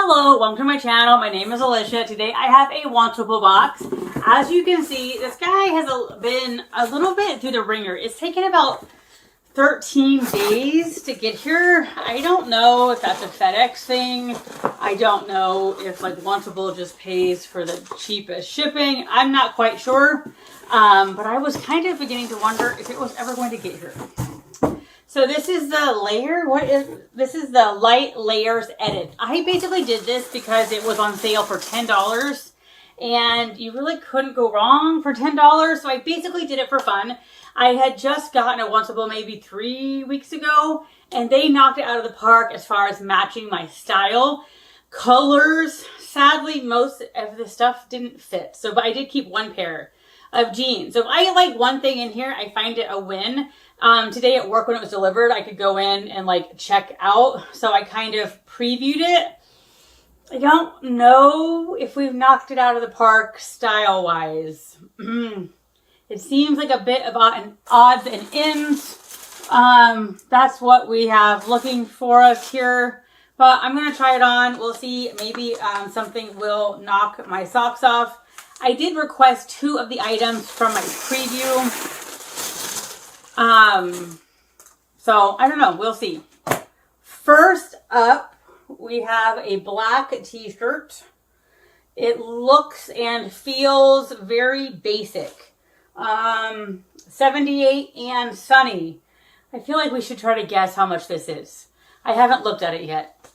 Hello, welcome to my channel. My name is Alicia. Today I have a Wantable box. As you can see, this guy has been a little bit through the ringer. It's taken about 13 days to get here. I don't know if that's a FedEx thing. I don't know if like Wantable just pays for the cheapest shipping. I'm not quite sure. But I was kind of beginning to wonder if it was ever going to get here. So this is the layer. This is the Light Layers Edit. I basically did this because it was on sale for $10 and you really couldn't go wrong for $10. So I basically did it for fun. I had just gotten a Wantable maybe 3 weeks ago and they knocked it out of the park as far as matching my style. Colors, sadly, most of the stuff didn't fit. So, but I did keep one pair of jeans. So if I like one thing in here, I find it a win. Today at work when it was delivered, I could go in and like check out. So I kind of previewed it. I don't know if we've knocked it out of the park style wise. It seems like a bit of an odds and ends. That's what we have looking for us here. But I'm going to try it on. We'll see. Maybe something will knock my socks off. I did request 2 of the items from my preview. So I don't know. We'll see. First up, we have a black t-shirt. It looks and feels very basic. 78 and sunny. I feel like we should try to guess how much this is. I haven't looked at it yet.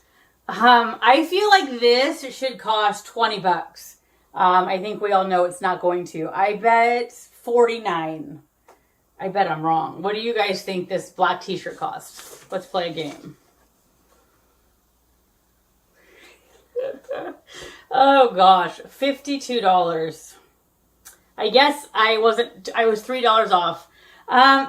I feel like this should cost 20 bucks. I think we all know it's not going to. I bet 49. I bet I'm wrong. What do you guys think this black t-shirt costs? Let's play a game. Oh gosh, $52. I guess I was $3 off.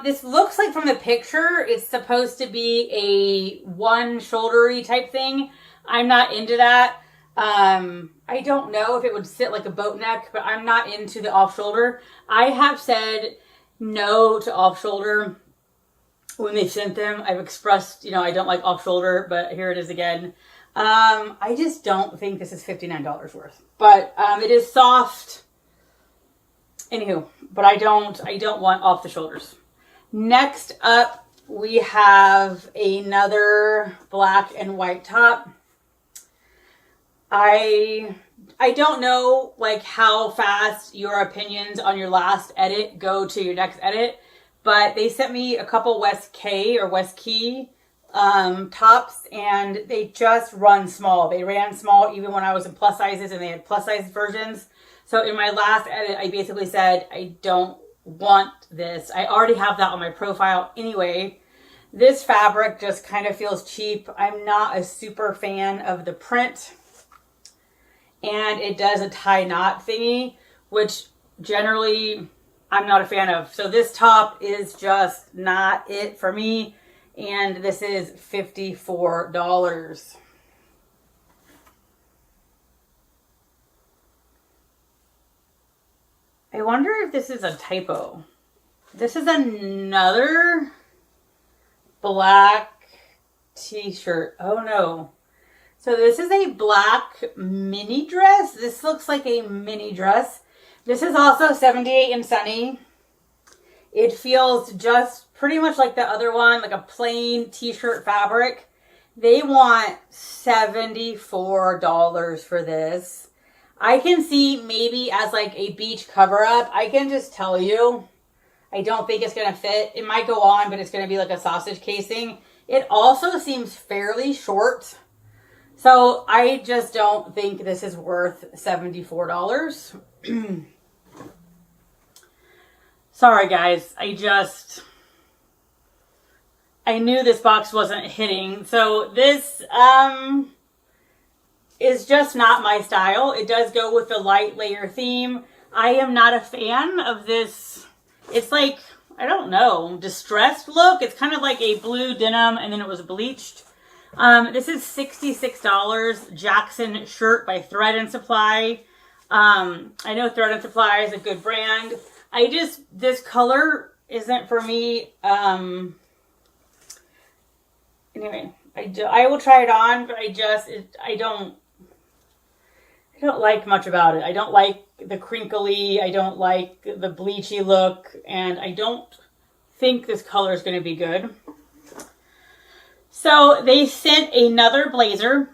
This looks like from the picture, it's supposed to be a one shouldery type thing. I'm not into that. I don't know if it would sit like a boat neck, but I'm not into the off shoulder. I have said no to off shoulder when they sent them. I've expressed, I don't like off shoulder, but here it is again. I just don't think this is $59 worth, but it is soft. Anywho, but I don't want off the shoulders. Next up, we have another black and white top. I don't know like how fast your opinions on your last edit go to your next edit, but they sent me a couple West Key tops and they just run small. They ran small even when I was in plus sizes and they had plus size versions. So in my last edit, I basically said, I don't want this. I already have that on my profile anyway. This fabric just kind of feels cheap. I'm not a super fan of the print. And it does a tie knot thingy, which generally I'm not a fan of. So this top is just not it for me. And this is $54. I wonder if this is a typo. This is another black t-shirt. Oh no. So this is a black mini dress. This looks like a mini dress. This is also 78 and sunny. It feels just pretty much like the other one, like a plain t-shirt fabric. They want $74 for this. I can see maybe as like a beach cover up. I can just tell you, I don't think it's going to fit. It might go on, but it's going to be like a sausage casing. It also seems fairly short. So I just don't think this is worth $74. Sorry guys, I knew this box wasn't hitting. So this is just not my style. It does go with the light layer theme. I am not a fan of this. It's like, I don't know, distressed look. It's kind of like a blue denim and then it was bleached. This is $66 Jackson shirt by Thread and Supply. I know Thread and Supply is a good brand. This color isn't for me. Anyway, I will try it on, but I don't I don't like much about it. I don't like the crinkly, I don't like the bleachy look, and I don't think this color is going to be good. So they sent another blazer,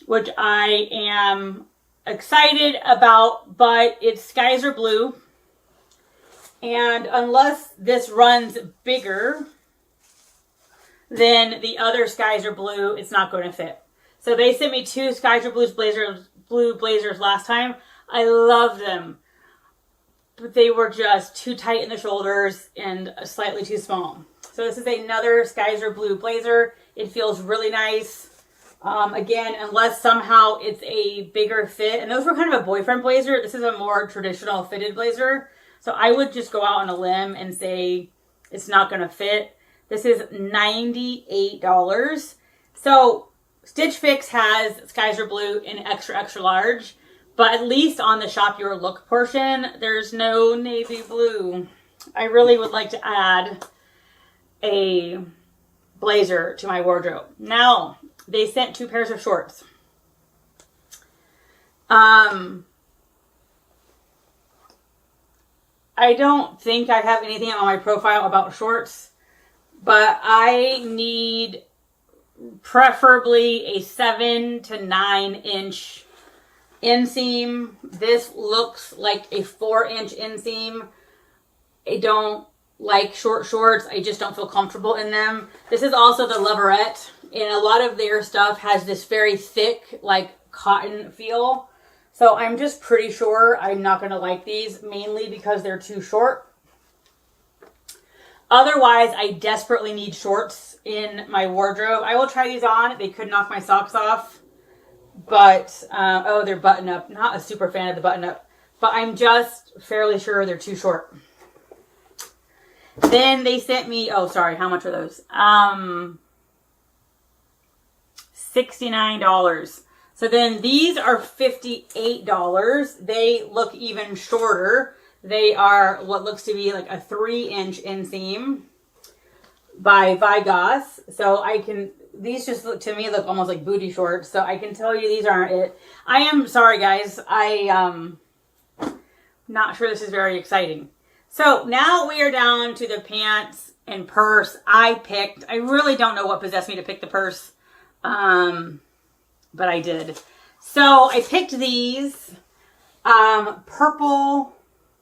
which I am excited about, but its skies are blue. And unless this runs bigger than the other skies are blue, it's not going to fit. So they sent me two skies are blue blazers last time. I love them, but they were just too tight in the shoulders and slightly too small. So this is another skies are blue blazer. It feels really nice. Again, unless somehow it's a bigger fit. And those were kind of a boyfriend blazer. This is a more traditional fitted blazer. So I would just go out on a limb and say it's not going to fit. This is $98. So Stitch Fix has skies are blue in extra, extra large. But at least on the Shop Your Look portion, there's no navy blue. I really would like to add a blazer to my wardrobe. Now, they sent two pairs of shorts. I don't think I have anything on my profile about shorts, but I need preferably a 7 to 9 inch inseam. This looks like a 4-inch inseam. I don't like short shorts. I just don't feel comfortable in them. This is also the Leverette, and a lot of their stuff has this very thick, like cotton feel. So I'm just pretty sure I'm not going to like these, mainly because they're too short. Otherwise, I desperately need shorts in my wardrobe. I will try these on. They could knock my socks off. But, oh, they're button up. Not a super fan of the button up. But I'm just fairly sure they're too short. Then they sent me, oh, sorry, how much are those? $69. So then these are $58. They look even shorter. They are what looks to be like a 3-inch inseam by Vigos. So I can, these just look, to me, look almost like booty shorts. So I can tell you these aren't it. I am sorry, guys. Not sure this is very exciting. So now we are down to the pants and purse I picked. I really don't know what possessed me to pick the purse. But I did. So I picked these purple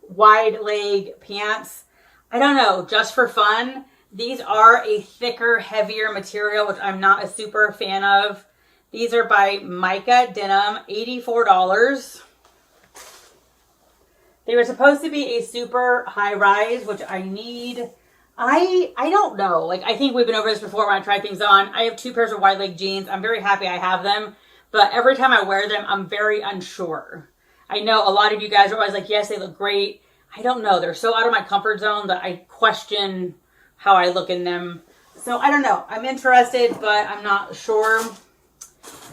wide leg pants. I don't know, just for fun. These are a thicker, heavier material, which I'm not a super fan of. These are by Mica Denim, $84. They were supposed to be a super high rise, which I need. I don't know. Like, I think we've been over this before when I try things on. I have two pairs of wide leg jeans. I'm very happy I have them. But every time I wear them, I'm very unsure. I know a lot of you guys are always like, yes, they look great. I don't know. They're so out of my comfort zone that I question how I look in them. So I don't know. I'm interested, but I'm not sure.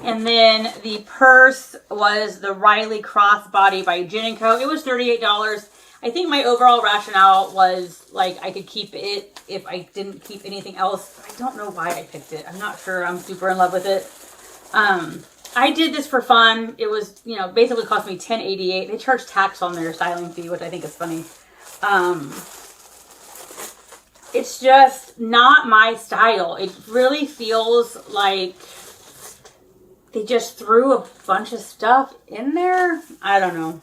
And then the purse was the Riley Crossbody by Gin & Co. It was $38. I think my overall rationale was like I could keep it if I didn't keep anything else. I don't know why I picked it. I'm not sure I'm super in love with it. I did this for fun. It was, you know, basically cost me $10.88. They charge tax on their styling fee, which I think is funny. It's just not my style. It really feels like they just threw a bunch of stuff in there. I don't know.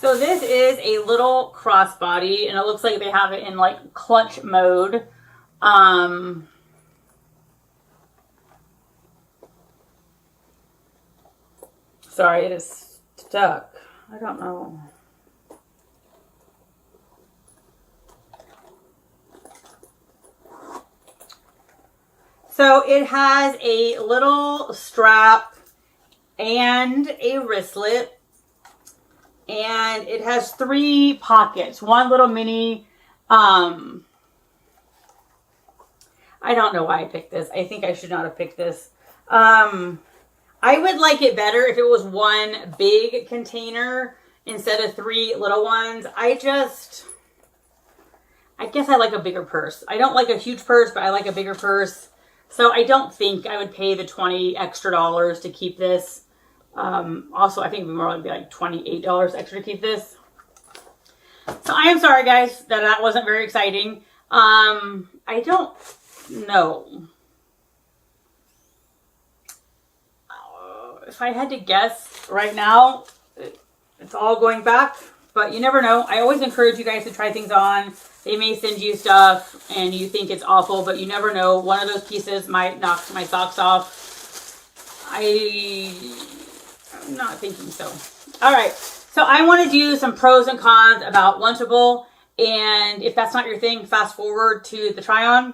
So this is a little crossbody, and it looks like they have it in like clutch mode. Sorry, it is stuck. I don't know. So it has a little strap and a wristlet. And it has 3 pockets. One little mini, I don't know why I picked this. I think I should not have picked this. I would like it better if it was one big container instead of 3 little ones. I guess I like a bigger purse. I don't like a huge purse, but I like a bigger purse. So I don't think I would pay the $20 extra to keep this. Also, I think it would more be like $28 extra to keep this. So I am sorry, guys, that wasn't very exciting. I don't know. If I had to guess right now, it's all going back, but you never know. I always encourage you guys to try things on. They may send you stuff and you think it's awful, but you never know. One of those pieces might knock my socks off. I'm not thinking so. All right. So I want to do some pros and cons about Wantable. And if that's not your thing, fast forward to the try on.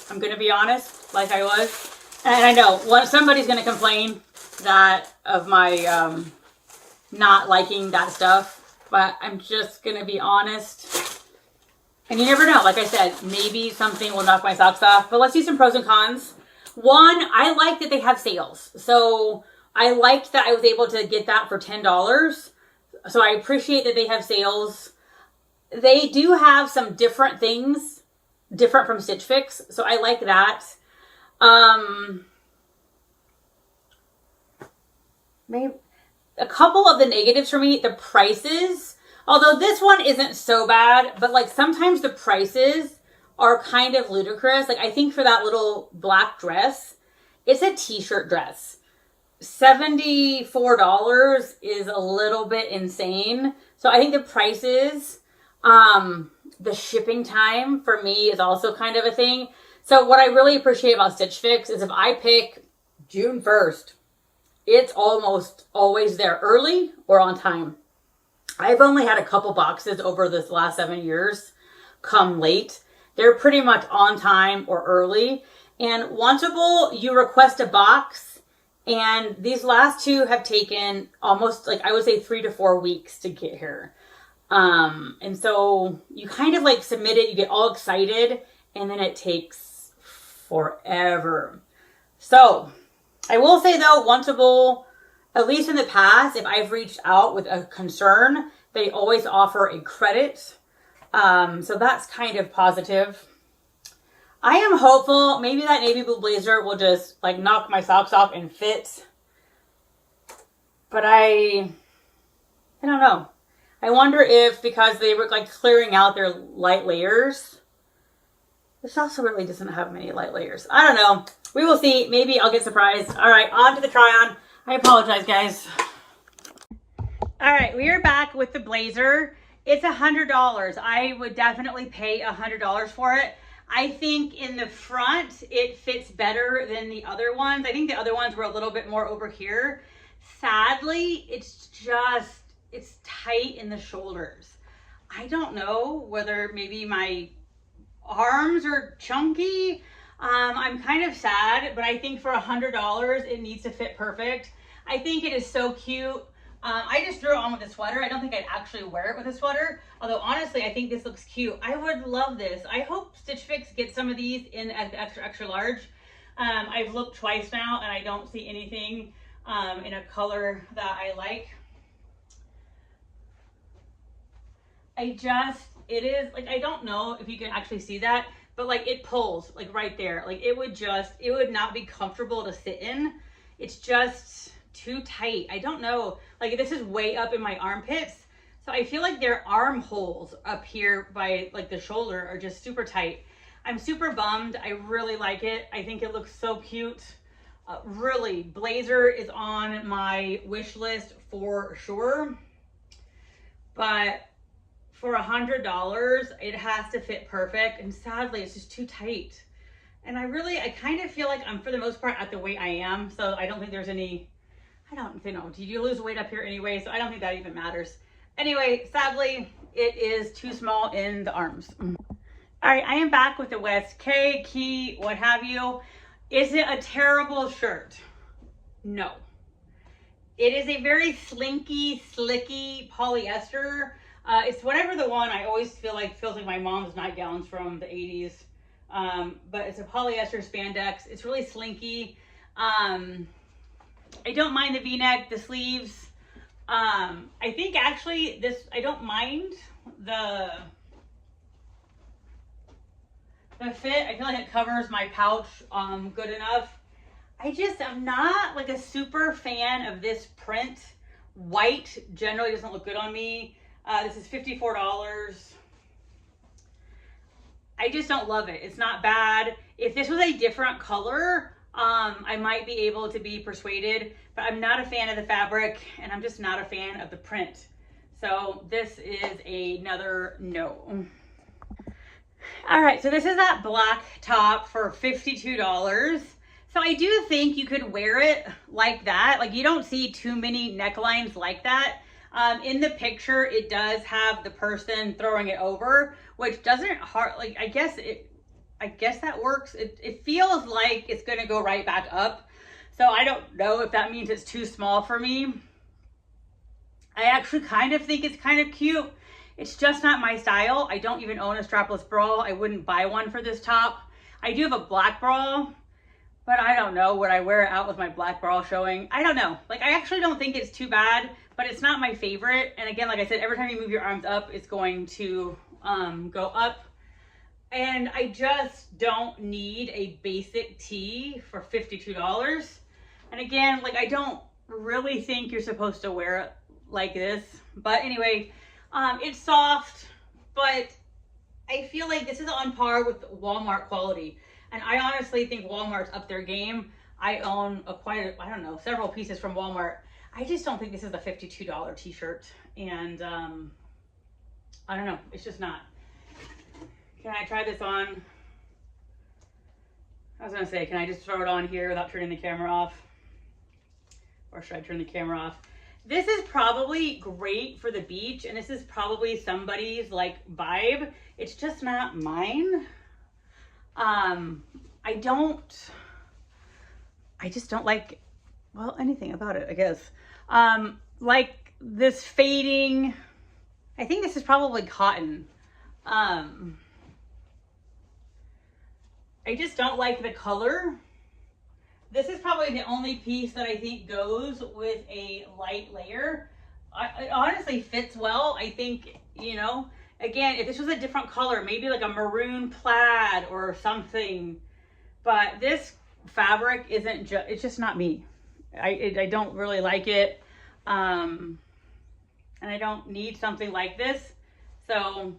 I'm going to be honest, like I was. And I know somebody's going to complain of my not liking that stuff, but I'm just going to be honest. And you never know. Like I said, maybe something will knock my socks off, but let's do some pros and cons. One, I like that they have sales. So I liked that I was able to get that for $10. So I appreciate that they have sales. They do have some different things, different from Stitch Fix. So I like that. Maybe a couple of the negatives for me, the prices, although this one isn't so bad, but like sometimes the prices are kind of ludicrous. Like I think for that little black dress, it's a t-shirt dress. $74 is a little bit insane. So I think the prices, the shipping time for me is also kind of a thing. So what I really appreciate about Stitch Fix is if I pick June 1st, it's almost always there early or on time. I've only had a couple boxes over this last 7 years come late. They're pretty much on time or early. And Wantable, you request a box, and these last two have taken almost, like I would say, 3 to 4 weeks to get here. And so you kind of like submit it, you get all excited, and then it takes forever. So I will say though, Wantable, at least in the past, if I've reached out with a concern, they always offer a credit. So that's kind of positive. I am hopeful maybe that navy blue blazer will just like knock my socks off and fit. But I don't know. I wonder if because they were like clearing out their light layers. This also really doesn't have many light layers. I don't know. We will see. Maybe I'll get surprised. All right, on to the try on. I apologize, guys. All right, we are back with the blazer. It's $100. I would definitely pay $100 for it. I think in the front, it fits better than the other ones. I think the other ones were a little bit more over here. Sadly, it's tight in the shoulders. I don't know whether maybe my arms are chunky. I'm kind of sad, but I think for $100, it needs to fit perfect. I think it is so cute. I just threw it on with a sweater. I don't think I'd actually wear it with a sweater. Although honestly, I think this looks cute. I would love this. I hope Stitch Fix gets some of these in extra large. I've looked twice now and I don't see anything in a color that I like. It is like, I don't know if you can actually see that, but like it pulls like right there. Like it would not be comfortable to sit in. It's just too tight. I don't know. Like this is way up in my armpits. So I feel like their armholes up here by like the shoulder are just super tight. I'm super bummed. I really like it. I think it looks so cute. Really, blazer is on my wish list for sure. But for $100, it has to fit perfect. And sadly, it's just too tight. And I kind of feel like I'm, for the most part, at the weight I am. So I don't think there's any, I don't know. Did you lose weight up here anyway? So I don't think that even matters. Anyway, sadly, it is too small in the arms. All right, I am back with the West K, Key, what have you. Is it a terrible shirt? No. It is a very slinky, slicky polyester. It's whatever the one I always feel like feels like my mom's nightgowns from the 80s. But it's a polyester spandex. It's really slinky. I don't mind the V-neck, the sleeves. I think actually I don't mind the the fit. I feel like it covers my pouch good enough. I'm not like a super fan of this print. White generally doesn't look good on me. This is $54. I just don't love it. It's not bad. If this was a different color, I might be able to be persuaded, but I'm not a fan of the fabric and I'm just not a fan of the print. So this is another no. All right, so this is that black top for $52. So I do think you could wear it like that. Like, you don't see too many necklines like that. In the picture, it does have the person throwing it over, which doesn't like, I guess that works. It feels like it's gonna go right back up. So I don't know if that means it's too small for me. I actually kind of think it's kind of cute. It's just not my style. I don't even own a strapless bra. I wouldn't buy one for this top. I do have a black bra, but I don't know. Would I wear it out with my black bra showing? I don't know. Like, I actually don't think it's too bad, but it's not my favorite. And again, like I said, every time you move your arms up, it's going to go up. And I just don't need a basic tee for $52. And again, like, I don't really think you're supposed to wear it like this. But anyway, it's soft, but I feel like this is on par with Walmart quality. And I honestly think Walmart's up their game. I own I don't know, several pieces from Walmart. I just don't think this is a $52 t-shirt. And I don't know, it's just not. Can I try this on? I was gonna say, can I just throw it on here without turning the camera off? Or should I turn the camera off? This is probably great for the beach, and this is probably somebody's like vibe. It's just not mine. I just don't like, well, anything about it, I guess. Like this fading, I think this is probably cotton. I just don't like the color. This is probably the only piece that I think goes with a light layer. It honestly fits well. I think, you know, again, if this was a different color, maybe like a maroon plaid or something, but this fabric isn't just, it's just not me. I don't really like it. And I don't need something like this. So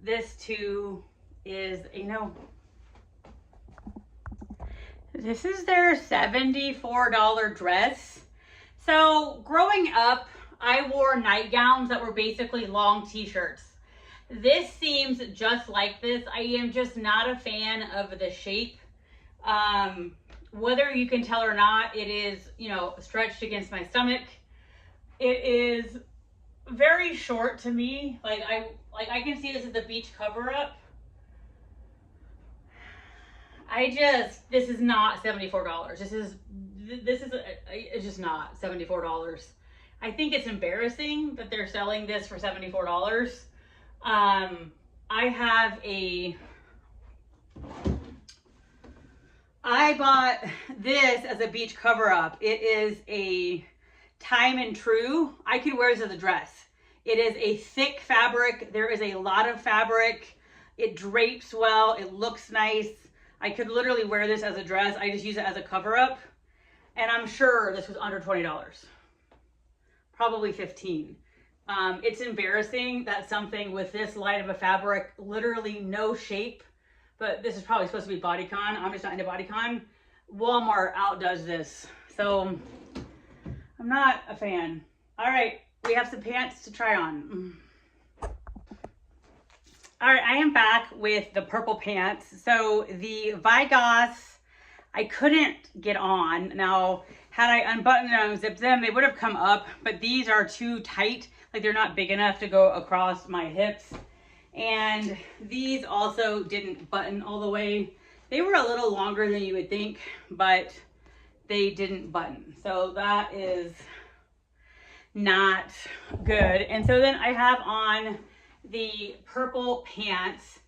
this too is a no. This is their $74 dress. So growing up, I wore nightgowns that were basically long t-shirts. This seems just like this. I am just not a fan of the shape. Whether you can tell or not, it is, you know, stretched against my stomach. It is very short to me. Like I can see this as a beach cover up. This is not $74. It's just not $74. I think it's embarrassing that they're selling this for $74. I bought this as a beach cover up. It is a Time and True. I could wear this as a dress. It is a thick fabric. There is a lot of fabric. It drapes well. It looks nice. I could literally wear this as a dress. I just use it as a cover up. And I'm sure this was under $20. Probably 15. It's embarrassing that something with this light of a fabric, literally no shape, but this is probably supposed to be bodycon. I'm just not into bodycon. Walmart outdoes this. So I'm not a fan. All right, we have some pants to try on. All right, I am back with the purple pants. So the Vigos, I couldn't get on. Now, had I unbuttoned and unzipped them, they would have come up, but these are too tight. Like, they're not big enough to go across my hips. And these also didn't button all the way. They were a little longer than you would think, but they didn't button. So that is not good. And so then I have on the purple pants,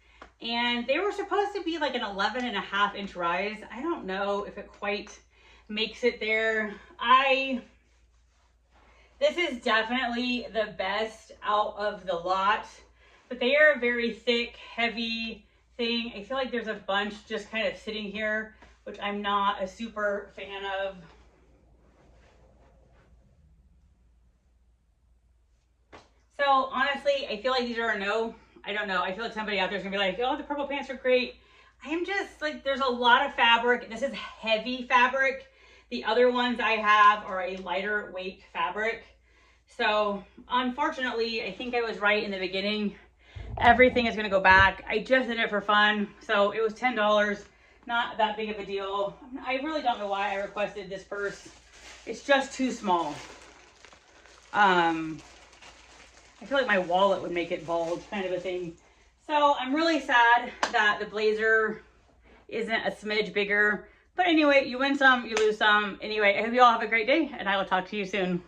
and they were supposed to be like an 11.5-inch rise. I don't know if it quite makes it there. This is definitely the best out of the lot, but they are very thick, heavy thing. I feel like there's a bunch just kind of sitting here, which I'm not a super fan of. So honestly, I feel like these are a no. I don't know. I feel like somebody out there is gonna be like, oh, the purple pants are great. I am just like, there's a lot of fabric. This is heavy fabric. The other ones I have are a lighter weight fabric. So unfortunately, I think I was right in the beginning. Everything is gonna go back. I just did it for fun. So it was $10, not that big of a deal. I really don't know why I requested this purse. It's just too small. I feel like my wallet would make it bulge, kind of a thing. So I'm really sad that the blazer isn't a smidge bigger. But anyway, you win some, you lose some. Anyway, I hope you all have a great day, and I will talk to you soon.